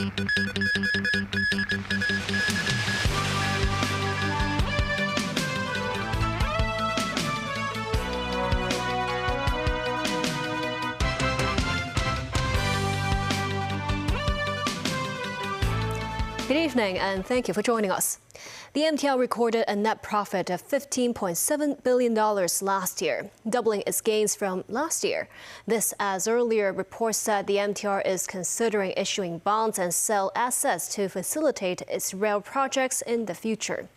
Good evening and thank you for joining us. The MTR recorded a net profit of $15.7 billion last year, doubling its gains from last year. This as earlier reports said the MTR is considering issuing bonds and sell assets to facilitate its rail projects in the future.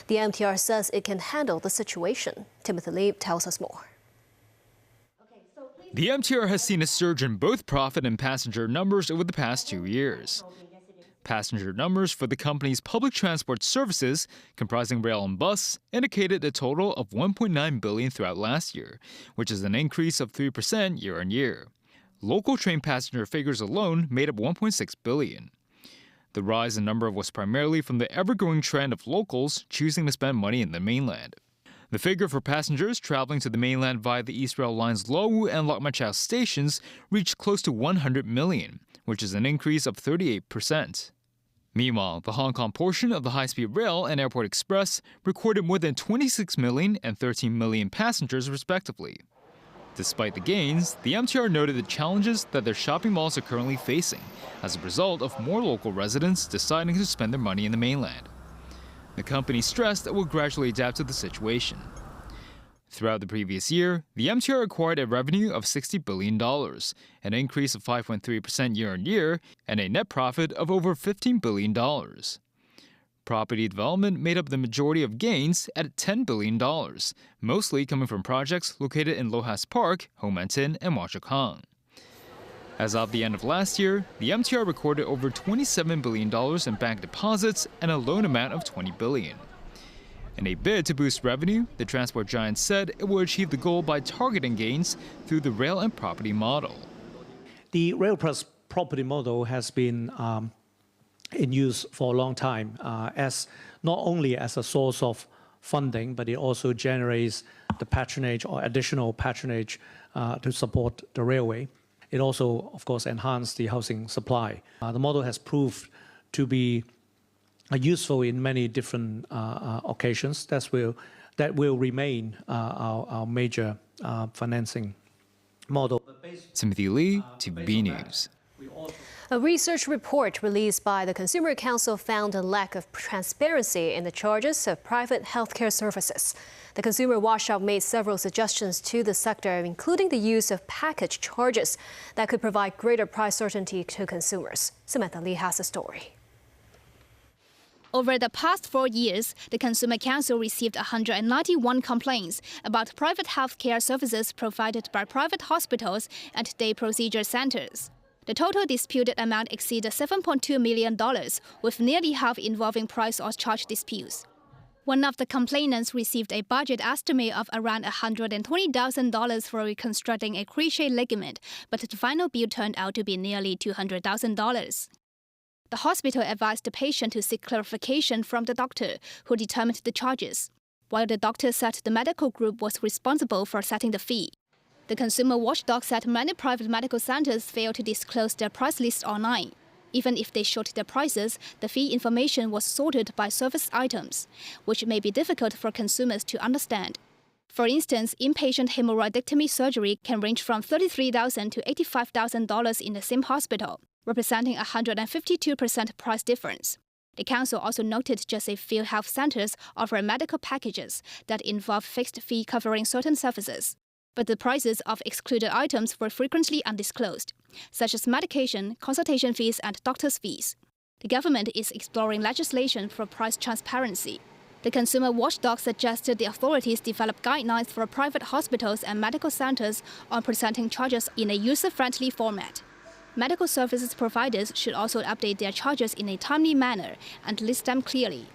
The MTR says it can handle the situation. Timothy Lee tells us more. The MTR has seen a surge in both profit and passenger numbers over the past 2 years. Passenger numbers for the company's public transport services, comprising rail and bus, indicated a total of 1.9 billion throughout last year, which is an increase of 3% year-on-year. Local train passenger figures alone made up 1.6 billion. The rise in number was primarily from the ever-growing trend of locals choosing to spend money in the mainland. The figure for passengers traveling to the mainland via the East Rail Line's Lo Wu and Lok Ma Chau stations reached close to 100 million, which is an increase of 38%. Meanwhile, the Hong Kong portion of the high-speed rail and airport express recorded more than 26 million and 13 million passengers respectively. Despite the gains, the MTR noted the challenges that their shopping malls are currently facing as a result of more local residents deciding to spend their money in the mainland. The company stressed it will gradually adapt to the situation. Throughout the previous year, the MTR acquired a revenue of $60 billion, an increase of 5.3% year-on-year, and a net profit of over $15 billion. Property development made up the majority of gains at $10 billion, mostly coming from projects located in Lohas Park, Ho Man Tin, and Wah Chuk Hang. As of the end of last year, the MTR recorded over $27 billion in bank deposits and a loan amount of $20 billion. In a bid to boost revenue, the transport giant said it will achieve the goal by targeting gains through the rail and property model. The rail plus property model has been in use for a long time, as not only as a source of funding, but it also generates the patronage or additional patronage to support the railway. It also, of course, enhanced the housing supply. The model has proved to be useful in many different occasions. That will remain our major financing model. Timothy Lee, TVB News. A research report released by the Consumer Council found a lack of transparency in the charges of private healthcare services. The consumer watchdog made several suggestions to the sector, including the use of package charges that could provide greater price certainty to consumers. Samantha Lee has a story. Over the past 4 years, the Consumer Council received 191 complaints about private healthcare services provided by private hospitals and day procedure centers. The total disputed amount exceeded $7.2 million, with nearly half involving price or charge disputes. One of the complainants received a budget estimate of around $120,000 for reconstructing a cruciate ligament, but the final bill turned out to be nearly $200,000. The hospital advised the patient to seek clarification from the doctor, who determined the charges, while the doctor said the medical group was responsible for setting the fee. The consumer watchdog said many private medical centers failed to disclose their price list online. Even if they showed their prices, the fee information was sorted by service items, which may be difficult for consumers to understand. For instance, inpatient hemorrhoidectomy surgery can range from $33,000 to $85,000 in the same hospital, representing a 152% price difference. The council also noted just a few health centers offer medical packages that involve fixed fee covering certain services, but the prices of excluded items were frequently undisclosed, such as medication, consultation fees, and doctor's fees. The government is exploring legislation for price transparency. The consumer watchdog suggested the authorities develop guidelines for private hospitals and medical centers on presenting charges in a user-friendly format. Medical services providers should also update their charges in a timely manner and list them clearly.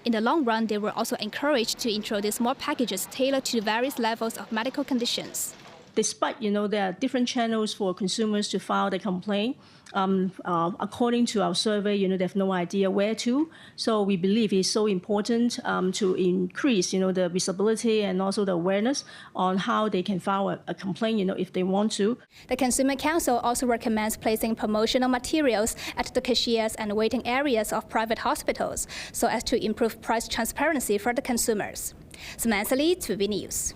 In the long run, they were also encouraged to introduce more packages tailored to various levels of medical conditions. despite, there are different channels for consumers to file the complaint, according to our survey, they have no idea where to. So we believe it's so important to increase, the visibility and also the awareness on how they can file a complaint, if they want to. The Consumer Council also recommends placing promotional materials at the cashiers and waiting areas of private hospitals so as to improve price transparency for the consumers. Samantha Lee, TVB News.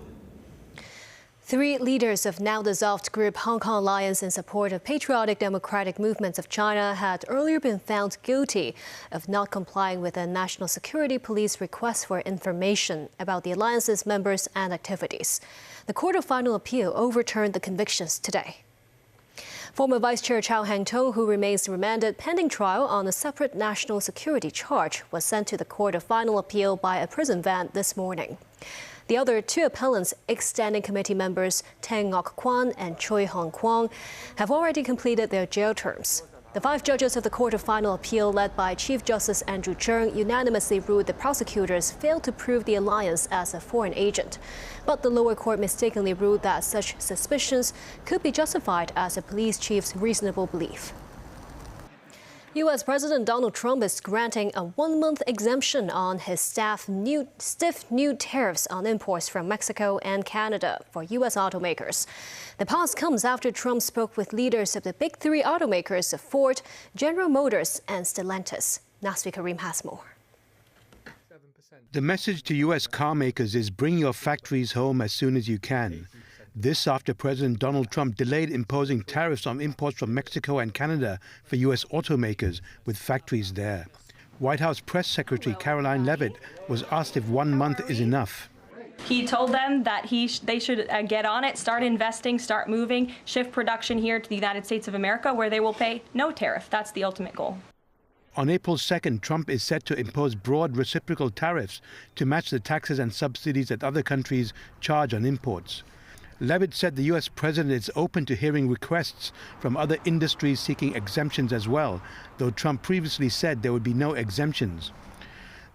3 leaders of now-dissolved group Hong Kong Alliance in support of patriotic democratic movements of China had earlier been found guilty of not complying with a national security police request for information about the alliance's members and activities. The Court of Final Appeal overturned the convictions today. Former Vice Chair Chow Hang-tung, who remains remanded pending trial on a separate national security charge, was sent to the Court of Final Appeal by a prison van this morning. The other 2 appellants, ex-standing committee members Tang Ngok Kwan and Choi Hong Kwong, have already completed their jail terms. The 5 judges of the Court of Final Appeal, led by Chief Justice Andrew Cheung, unanimously ruled the prosecutors failed to prove the alliance as a foreign agent. But the lower court mistakenly ruled that such suspicions could be justified as a police chief's reasonable belief. U.S. President Donald Trump is granting a 1-month exemption on his stiff new tariffs on imports from Mexico and Canada for U.S. automakers. The pause comes after Trump spoke with leaders of the big 3 automakers of Ford, General Motors, and Stellantis. Nasvi Karim has more. The message to U.S. car makers is bring your factories home as soon as you can. This after President Donald Trump delayed imposing tariffs on imports from Mexico and Canada for U.S. automakers with factories there. White House Press Secretary Caroline Leavitt was asked if 1 month is enough. He told them that they should get on it, start investing, start moving, shift production here to the United States of America, where they will pay no tariff. That's the ultimate goal. On April 2nd, Trump is set to impose broad reciprocal tariffs to match the taxes and subsidies that other countries charge on imports. Leavitt said the U.S. president is open to hearing requests from other industries seeking exemptions as well, though Trump previously said there would be no exemptions.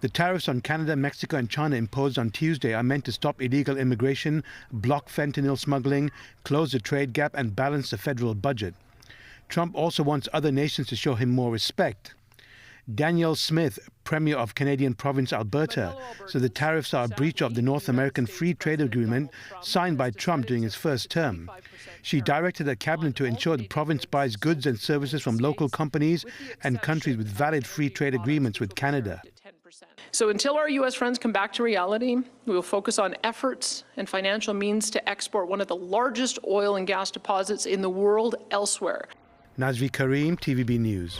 The tariffs on Canada, Mexico and China imposed on Tuesday are meant to stop illegal immigration, block fentanyl smuggling, close the trade gap and balance the federal budget. Trump also wants other nations to show him more respect. Danielle Smith, Premier of Canadian province Alberta, said the tariffs are a breach of the North American Free Trade Agreement signed by Trump during his first term. She directed her cabinet to ensure the province buys goods and services from local companies and countries with valid free trade agreements with Canada. So until our U.S. friends come back to reality, we will focus on efforts and financial means to export one of the largest oil and gas deposits in the world elsewhere. Nazvi Karim, TVB News.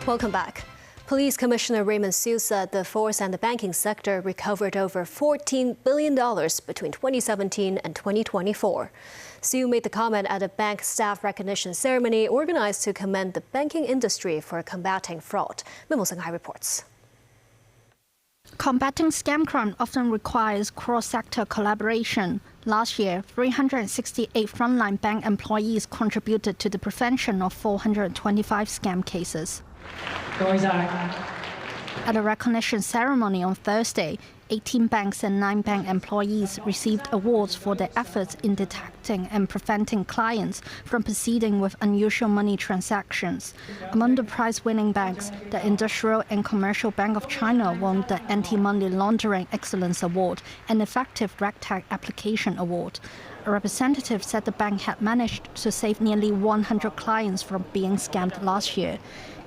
Welcome back. Police Commissioner Raymond Siu said the force and the banking sector recovered over $14 billion between 2017 and 2024. Siu made the comment at a bank staff recognition ceremony organized to commend the banking industry for combating fraud. Mimo Senghai reports. Combating scam crime often requires cross-sector collaboration. Last year, 368 frontline bank employees contributed to the prevention of 425 scam cases. At a recognition ceremony on Thursday, 18 banks and 9 bank employees received awards for their efforts in detecting and preventing clients from proceeding with unusual money transactions. Among the prize-winning banks, the Industrial and Commercial Bank of China won the Anti-Money Laundering Excellence Award and Effective RegTag Application Award. A representative said the bank had managed to save nearly 100 clients from being scammed last year.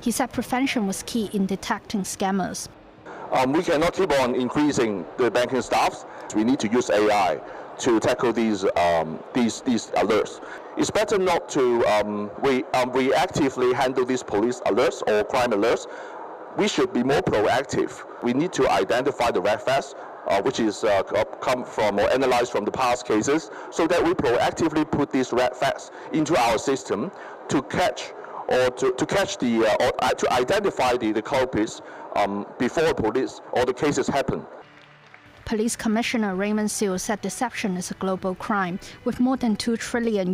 He said prevention was key in detecting scammers. We cannot keep on increasing the banking staffs. We need to use AI to tackle these alerts. It's better not to reactively handle these police alerts or crime alerts. We should be more proactive. We need to identify the red flags, which is come from or analyzed from the past cases, so that we proactively put these red flags into our system to catch or to identify the culprits before police or the cases happen. Police Commissioner Raymond Siu said deception is a global crime, with more than $2 trillion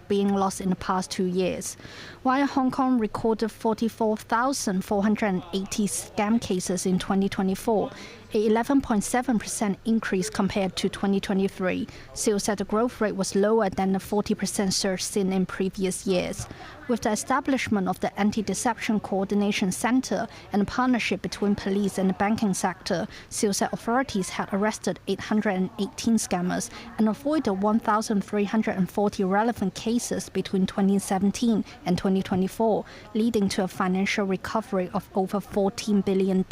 being lost in the past 2 years. While Hong Kong recorded 44,480 scam cases in 2024, an 11.7% increase compared to 2023. Siu said the growth rate was lower than the 40% surge seen in previous years. With the establishment of the Anti-Deception Coordination Center and a partnership between police and the banking sector, Siu said authorities had arrested 818 scammers and avoided 1,340 relevant cases between 2017 and 2024, leading to a financial recovery of over $14 billion.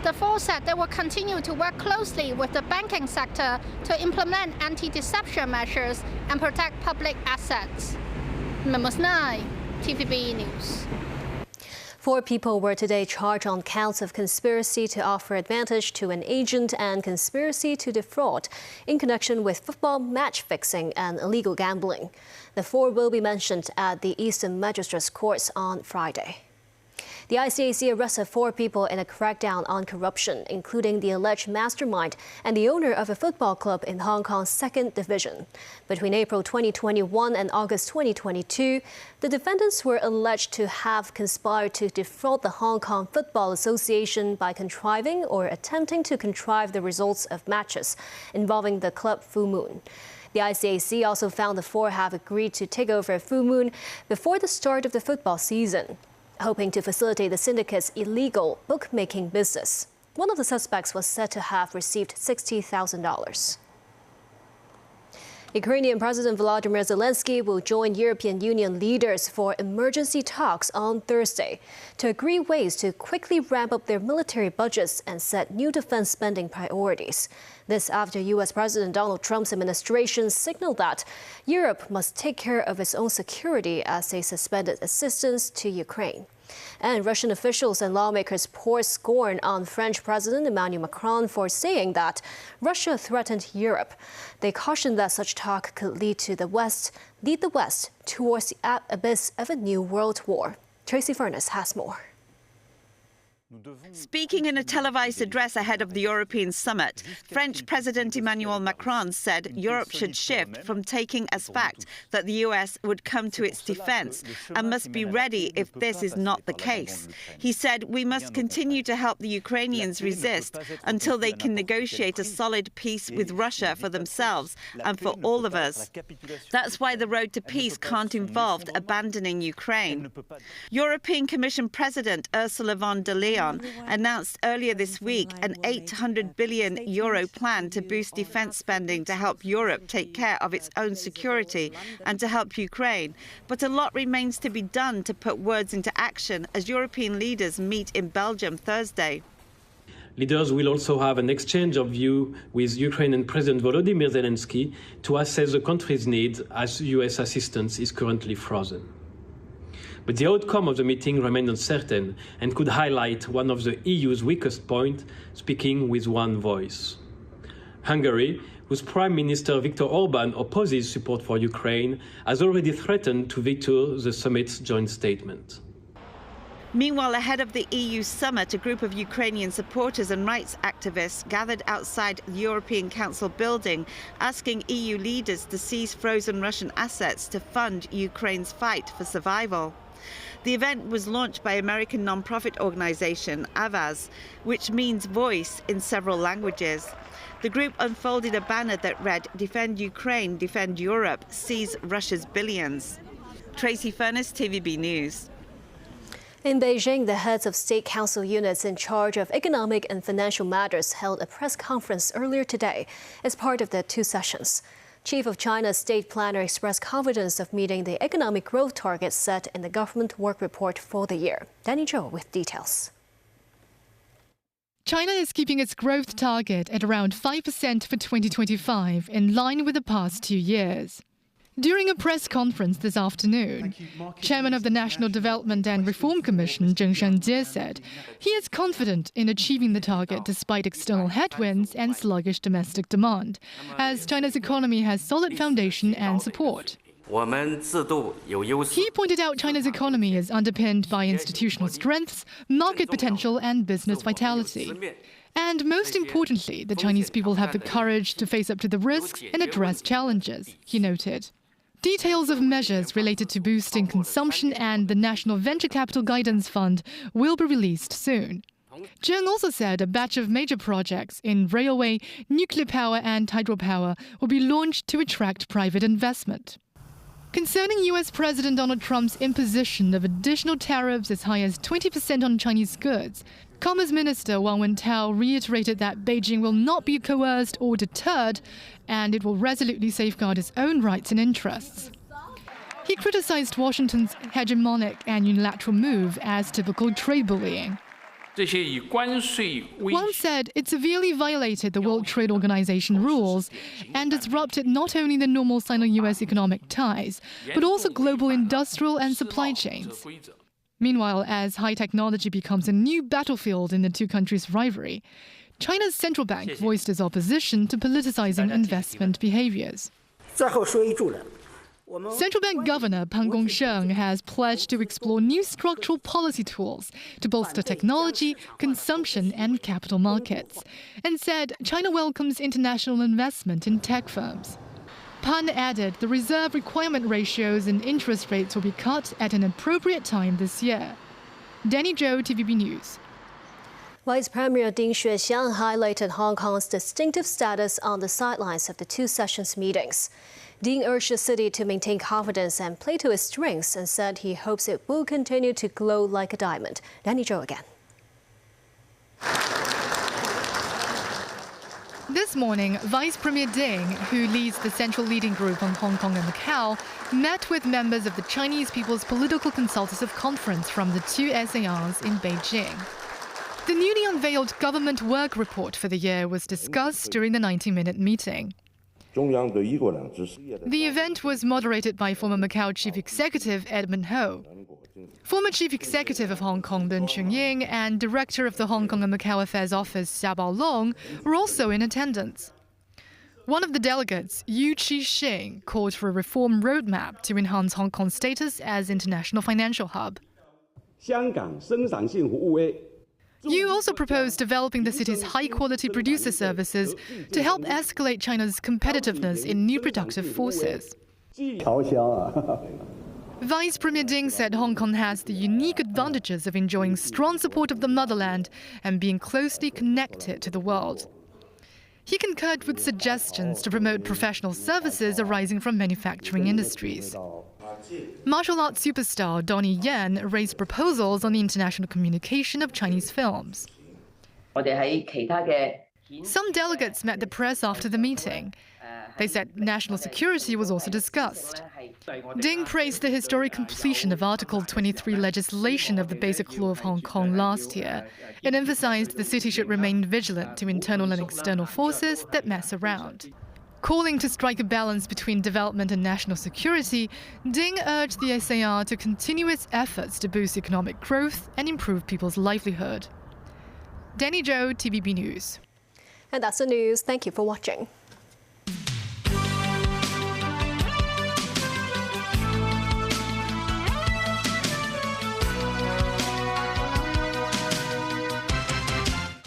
The force said they will continue to work closely with the banking sector to implement anti-deception measures and protect public assets. Members 9, TVB News. 4 people were today charged on counts of conspiracy to offer advantage to an agent and conspiracy to defraud in connection with football match fixing and illegal gambling. The 4 will be mentioned at the Eastern Magistrates Courts on Friday. The ICAC arrested 4 people in a crackdown on corruption, including the alleged mastermind and the owner of a football club in Hong Kong's 2nd Division. Between April 2021 and August 2022, the defendants were alleged to have conspired to defraud the Hong Kong Football Association by contriving or attempting to contrive the results of matches involving the club Full Moon. The ICAC also found the 4 have agreed to take over Full Moon before the start of the football season, hoping to facilitate the syndicate's illegal bookmaking business. One of the suspects was said to have received $60,000. Ukrainian President Volodymyr Zelensky will join European Union leaders for emergency talks on Thursday to agree ways to quickly ramp up their military budgets and set new defense spending priorities. This after U.S. President Donald Trump's administration signaled that Europe must take care of its own security as they suspended assistance to Ukraine. And Russian officials and lawmakers poured scorn on French President Emmanuel Macron for saying that Russia threatened Europe. They cautioned that such talk could lead the West towards the abyss of a new world war. Tracy Furness has more. Speaking in a televised address ahead of the European summit, French President Emmanuel Macron said Europe should shift from taking as fact that the US would come to its defense and must be ready if this is not the case. He said we must continue to help the Ukrainians resist until they can negotiate a solid peace with Russia for themselves and for all of us. That's why the road to peace can't involve abandoning Ukraine. European Commission President Ursula von der Leyen announced earlier this week an €800 billion plan to boost defence spending to help Europe take care of its own security and to help Ukraine. But a lot remains to be done to put words into action as European leaders meet in Belgium Thursday. Leaders will also have an exchange of views with Ukrainian President Volodymyr Zelensky to assess the country's needs as US assistance is currently frozen. But the outcome of the meeting remained uncertain and could highlight one of the EU's weakest points, speaking with one voice. Hungary, whose Prime Minister Viktor Orban opposes support for Ukraine, has already threatened to veto the summit's joint statement. Meanwhile, ahead of the EU summit, a group of Ukrainian supporters and rights activists gathered outside the European Council building, asking EU leaders to seize frozen Russian assets to fund Ukraine's fight for survival. The event was launched by American non-profit organization Avaz, which means voice in several languages. The group unfolded a banner that read, "Defend Ukraine, defend Europe, seize Russia's billions." Tracy Furness, TVB News. In Beijing, the heads of state council units in charge of economic and financial matters held a press conference earlier today as part of the 2 sessions. Chief of China's state planner expressed confidence of meeting the economic growth targets set in the government work report for the year. Danny Zhou with details. China is keeping its growth target at around 5% for 2025, in line with the past 2 years. During a press conference this afternoon, Chairman of the National Development and Reform Commission, Zheng Shanjie, said he is confident in achieving the target despite external headwinds and sluggish domestic demand, as China's economy has solid foundation and support. He pointed out China's economy is underpinned by institutional strengths, market potential, and business vitality. And most importantly, the Chinese people have the courage to face up to the risks and address challenges, he noted. Details of measures related to boosting consumption and the National Venture Capital Guidance Fund will be released soon. Zheng also said a batch of major projects in railway, nuclear power and hydropower will be launched to attract private investment. Concerning US President Donald Trump's imposition of additional tariffs as high as 20% on Chinese goods, Commerce Minister Wang Wentao reiterated that Beijing will not be coerced or deterred, and it will resolutely safeguard its own rights and interests. He criticized Washington's hegemonic and unilateral move as typical trade bullying. Wang said it severely violated the World Trade Organization rules and disrupted not only the normal Sino-US economic ties, but also global industrial and supply chains. Meanwhile, as high technology becomes a new battlefield in the two countries' rivalry, China's central bank voiced its opposition to politicizing investment behaviors. Central Bank Governor Pan Gongsheng has pledged to explore new structural policy tools to bolster technology, consumption, and capital markets, and said China welcomes international investment in tech firms. Pan added the reserve requirement ratios and interest rates will be cut at an appropriate time this year. Danny Zhou, TVB News. Vice Premier Ding Xuexiang highlighted Hong Kong's distinctive status on the sidelines of the two sessions meetings. Ding urged the city to maintain confidence and play to its strengths and said he hopes it will continue to glow like a diamond. Danny Zhou again. This morning, Vice Premier Ding, who leads the Central Leading Group on Hong Kong and Macau, met with members of the Chinese People's Political Consultative Conference from the two SARs in Beijing. The newly unveiled government work report for the year was discussed during the 90-minute meeting. The event was moderated by former Macau Chief Executive Edmund Ho. Former Chief Executive of Hong Kong Lun Chunying and Director of the Hong Kong and Macau Affairs Office Xia Baolong were also in attendance. One of the delegates, Yu Qixing, called for a reform roadmap to enhance Hong Kong's status as international financial hub. Yu also proposed developing the city's high-quality producer services to help escalate China's competitiveness in new productive forces. Vice Premier Ding said Hong Kong has the unique advantages of enjoying strong support of the motherland and being closely connected to the world. He concurred with suggestions to promote professional services arising from manufacturing industries. Martial arts superstar Donnie Yen raised proposals on the international communication of Chinese films. Some delegates met the press after the meeting. They said national security was also discussed. Ding praised the historic completion of Article 23 legislation of the Basic Law of Hong Kong last year and emphasized the city should remain vigilant to internal and external forces that mess around. Calling to strike a balance between development and national security, Ding urged the SAR to continue its efforts to boost economic growth and improve people's livelihood. Danny Zhou, TVB News. And that's the news. Thank you for watching.